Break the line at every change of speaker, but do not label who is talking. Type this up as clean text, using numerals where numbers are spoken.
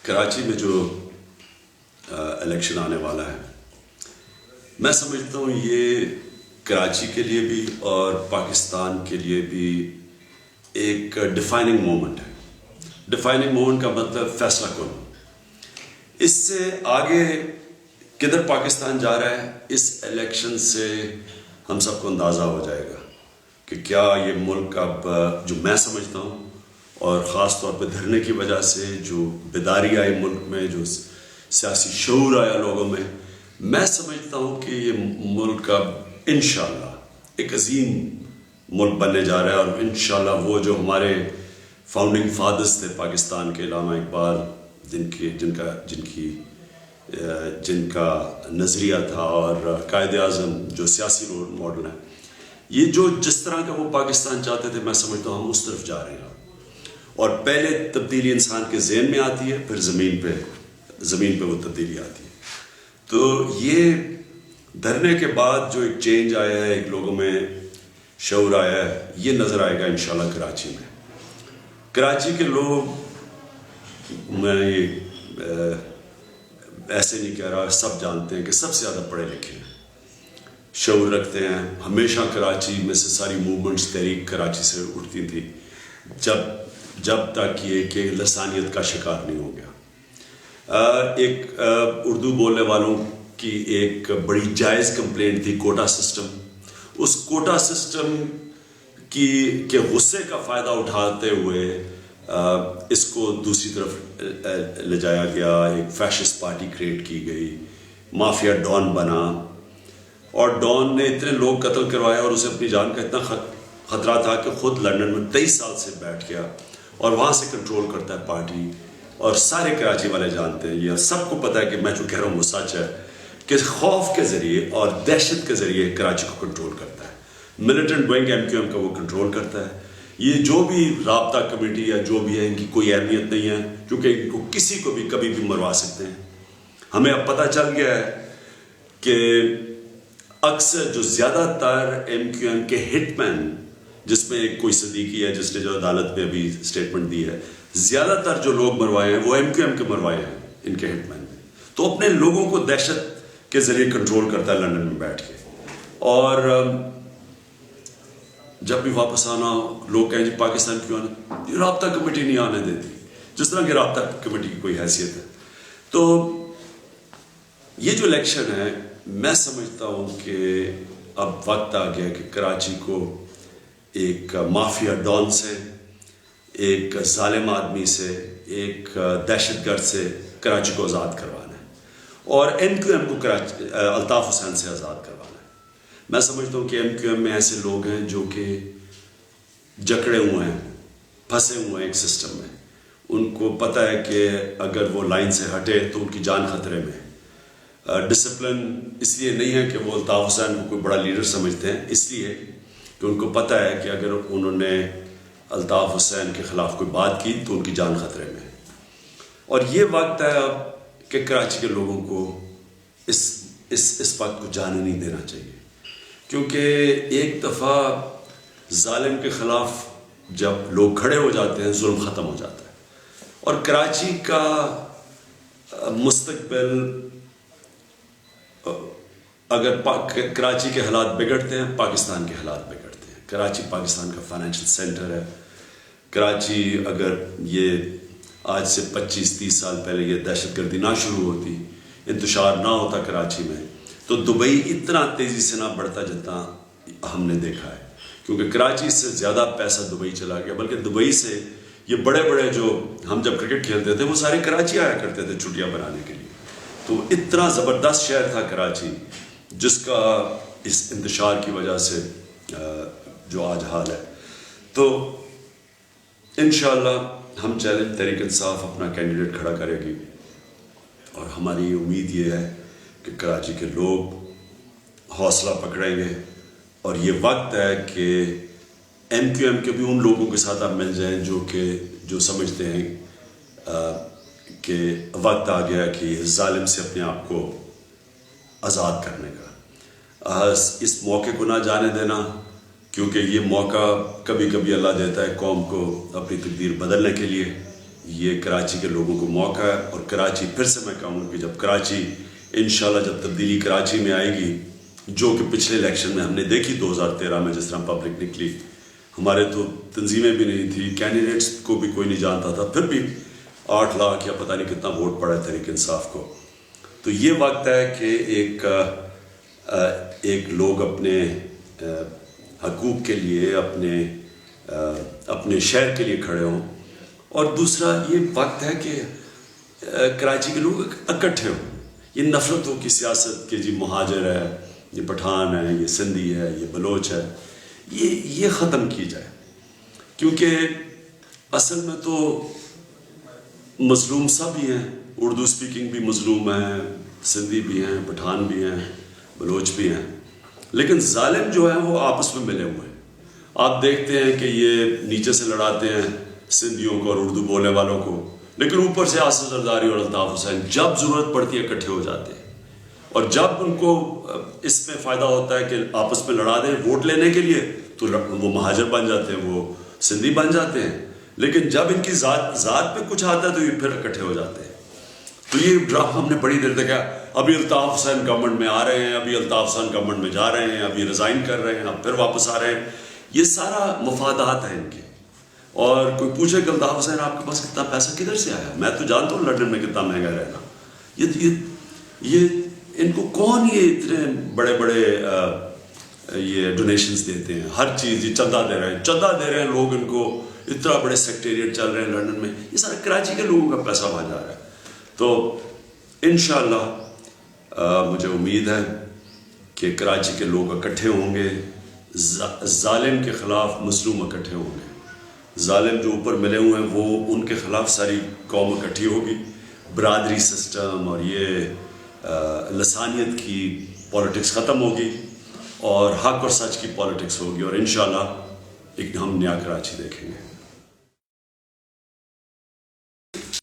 کراچی میں جو الیکشن آنے والا ہے، میں سمجھتا ہوں یہ کراچی کے لیے بھی اور پاکستان کے لیے بھی ایک ڈیفائننگ مومنٹ ہے۔ ڈیفائننگ مومنٹ کا مطلب فیصلہ کن۔ اس سے آگے کدھر پاکستان جا رہا ہے، اس الیکشن سے ہم سب کو اندازہ ہو جائے گا کہ کیا یہ ملک اب، جو میں سمجھتا ہوں اور خاص طور پہ دھرنے کی وجہ سے جو بیداری آئی ملک میں، جو سیاسی شعور آیا لوگوں میں سمجھتا ہوں کہ یہ ملک اب انشاءاللہ ایک عظیم ملک بننے جا رہا ہے، اور انشاءاللہ وہ جو ہمارے فاؤنڈنگ فادرز تھے پاکستان کے، علامہ اقبال، جن کا نظریہ تھا، اور قائد اعظم جو سیاسی رول ماڈل ہیں، یہ جو جس طرح کا وہ پاکستان چاہتے تھے، میں سمجھتا ہوں ہم اس طرف جا رہے ہیں۔ اور پہلے تبدیلی انسان کے ذہن میں آتی ہے، پھر زمین پہ وہ تبدیلی آتی ہے۔ تو یہ دھرنے کے بعد جو ایک چینج آیا ہے، ایک لوگوں میں شعور آیا ہے، یہ نظر آئے گا انشاءاللہ کراچی میں۔ کراچی کے لوگ، میں یہ ایسے نہیں کہہ رہا، سب جانتے ہیں کہ سب سے زیادہ پڑھے لکھے ہیں، شعور رکھتے ہیں۔ ہمیشہ کراچی میں سے ساری موومنٹس، تحریک کراچی سے اٹھتی تھی، جب تک یہ کہ لسانیت کا شکار نہیں ہو گیا۔ ایک اردو بولنے والوں کی ایک بڑی جائز کمپلینٹ تھی کوٹا سسٹم۔ اس کوٹا سسٹم کے غصے کا فائدہ اٹھاتے ہوئے اس کو دوسری طرف لے جایا گیا، ایک فیشسٹ پارٹی کریٹ کی گئی، مافیا ڈان بنا، اور ڈان نے اتنے لوگ قتل کروائے، اور اسے اپنی جان کا اتنا خطرہ تھا کہ خود لندن میں 23 سال سے بیٹھ گیا اور وہاں سے کنٹرول کرتا ہے پارٹی۔ اور سارے کراچی والے جانتے ہیں، یہ سب کو پتہ ہے کہ میں جو کہہ رہا ہوں وہ سچ ہے، کہ خوف کے ذریعے اور دہشت کے ذریعے کراچی کو کنٹرول کرتا ہے۔ ملیٹنٹ ونگ MQM کا وہ کنٹرول کرتا ہے۔ یہ جو بھی رابطہ کمیٹی یا جو بھی ہے، ان کی کوئی اہمیت نہیں ہے، کیونکہ ان کو کسی کو بھی کبھی بھی مروا سکتے ہیں۔ ہمیں اب پتہ چل گیا ہے کہ اکثر جو زیادہ تر MQM کے ہٹ مین، جس میں ایک کوئی صدیقی ہے جس نے جو عدالت میں ابھی اسٹیٹمنٹ دی ہے، زیادہ تر جو لوگ مروائے ہیں وہ MQM کے مروائے ہیں، ان کے ہٹ مین نے۔ تو اپنے لوگوں کو دہشت کے ذریعے کنٹرول کرتا ہے لندن میں بیٹھ کے۔ اور جب بھی واپس آنا، لوگ کہیں جی پاکستان کیوں آنا، یہ رابطہ کمیٹی نہیں آنے دیتی، جس طرح کی رابطہ کمیٹی کی کوئی حیثیت ہے۔ تو یہ جو الیکشن ہے، میں سمجھتا ہوں کہ اب وقت آ گیا کہ کراچی کو ایک مافیا ڈان سے، ایک ظالم آدمی سے، ایک دہشت گرد سے کراچی کو آزاد کروانا ہے، اور MQM کو الطاف حسین سے آزاد کروانا ہے۔ میں سمجھتا ہوں کہ MQM میں ایسے لوگ ہیں جو کہ جکڑے ہوئے ہیں، پھنسے ہوئے ہیں ایک سسٹم میں۔ ان کو پتہ ہے کہ اگر وہ لائن سے ہٹے تو ان کی جان خطرے میں ہے۔ ڈسپلن اس لیے نہیں ہے کہ وہ الطاف حسین کو کوئی بڑا لیڈر سمجھتے ہیں، اس لیے کہ ان کو پتہ ہے کہ اگر انہوں نے الطاف حسین کے خلاف کوئی بات کی تو ان کی جان خطرے میں ہے۔ اور یہ وقت ہے اب کہ کراچی کے لوگوں کو اس وقت کو جانے نہیں دینا چاہیے، کیونکہ ایک دفعہ ظالم کے خلاف جب لوگ کھڑے ہو جاتے ہیں، ظلم ختم ہو جاتا ہے۔ اور کراچی کا مستقبل، اگر کراچی کے حالات بگڑتے ہیں، پاکستان کے حالات بگڑتے ہیں۔ کراچی پاکستان کا فائنینشیل سینٹر ہے۔ کراچی، اگر یہ آج سے 25-30 سال پہلے یہ دہشت گردی نہ شروع ہوتی، انتشار نہ ہوتا کراچی میں، تو دبئی اتنا تیزی سے نہ بڑھتا جتنا ہم نے دیکھا ہے، کیونکہ کراچی سے زیادہ پیسہ دبئی چلا گیا۔ بلکہ دبئی سے یہ بڑے بڑے جو ہم جب کرکٹ کھیلتے تھے، وہ سارے کراچی آیا کرتے تھے چھٹیاں بنانے کے لیے۔ تو اتنا زبردست شہر تھا کراچی، جس کا اس انتشار کی وجہ سے جو آج حال ہے۔ تو انشاءاللہ ہم چیلنج تحریک انصاف اپنا کینڈیڈیٹ کھڑا کرے گی، اور ہماری امید یہ ہے کہ کراچی کے لوگ حوصلہ پکڑیں گے، اور یہ وقت ہے کہ MQM کے بھی ان لوگوں کے ساتھ آپ مل جائیں جو سمجھتے ہیں کہ وقت آ گیا کہ ظالم سے اپنے آپ کو آزاد کرنے کا۔ اس موقع کو نہ جانے دینا، کیونکہ یہ موقع کبھی کبھی اللہ دیتا ہے قوم کو اپنی تقدیر بدلنے کے لیے، یہ کراچی کے لوگوں کو موقع ہے. اور کراچی پھر سے میں کہوں کہ جب کراچی انشاءاللہ جب تبدیلی کراچی میں آئے گی، جو کہ پچھلے الیکشن میں ہم نے دیکھی 2013 میں جس طرح پبلک نکلی، ہمارے تو تنظیمیں بھی نہیں تھی، کینڈیڈیٹس کو بھی کوئی نہیں جانتا تھا، پھر بھی 8 لاکھ یا پتہ نہیں کتنا ووٹ پڑا تحریک انصاف کو. تو یہ وقت ہے کہ ایک لوگ اپنے حقوق کے لیے اپنے شہر کے لیے کھڑے ہوں، اور دوسرا یہ وقت ہے کہ کراچی کے لوگ اکٹھے ہوں. یہ نفرتوں کی سیاست کہ جی مہاجر ہے، یہ پٹھان ہے، یہ سندھی ہے، یہ بلوچ ہے، یہ ختم کی جائے. کیونکہ اصل میں تو مظلوم سب ہی ہیں، اردو سپیکنگ بھی مظلوم ہیں، سندھی بھی ہیں، پٹھان بھی ہیں، بلوچ بھی ہیں، لیکن ظالم جو ہیں وہ آپس میں ملے ہوئے ہیں. آپ دیکھتے ہیں کہ یہ نیچے سے لڑاتے ہیں سندھیوں کو اور اردو بولنے والوں کو، لیکن اوپر سے آصف زرداری اور الطاف حسین جب ضرورت پڑتی ہے اکٹھے ہو جاتے ہیں. اور جب ان کو اس میں فائدہ ہوتا ہے کہ آپس میں لڑا دیں ووٹ لینے کے لیے، تو وہ مہاجر بن جاتے ہیں، وہ سندھی بن جاتے ہیں. لیکن جب ان کی ذات پہ کچھ آتا ہے تو یہ پھر اکٹھے ہو جاتے ہیں. تو یہ ڈرامہ ہم نے بڑی دیر دیکھا. ابھی الطاف حسین گورنمنٹ میں آ رہے ہیں، ابھی الطاف حسین گورنمنٹ میں جا رہے ہیں، ابھی ریزائن کر رہے ہیں، اب پھر واپس آ رہے ہیں. یہ سارا مفادات ہیں ان کے. اور کوئی پوچھے کہ الطاف حسین آپ کے پاس کتنا پیسہ کدھر سے آیا؟ میں تو جانتا ہوں لندن میں کتنا مہنگا رہنا. یہ ان کو کون یہ اتنے بڑے بڑے یہ ڈونیشنز دیتے ہیں؟ ہر چیز یہ چندہ دے رہے ہیں لوگ ان کو. اتنا بڑے سیکٹریٹ چل رہے ہیں لندن میں، یہ سارا کراچی کے لوگوں کا پیسہ وہاں جا رہا ہے. تو انشاءاللہ مجھے امید ہے کہ کراچی کے لوگ اکٹھے ہوں گے، ظالم کے خلاف مظلوم اکٹھے ہوں گے. ظالم جو اوپر ملے ہوئے ہیں وہ ان کے خلاف ساری قوم اکٹھی ہوگی. برادری سسٹم اور یہ لسانیت کی پولیٹکس ختم ہوگی، اور حق اور سچ کی پولیٹکس ہوگی، اور انشاءاللہ ایک ہم نیا کراچی دیکھیں گے.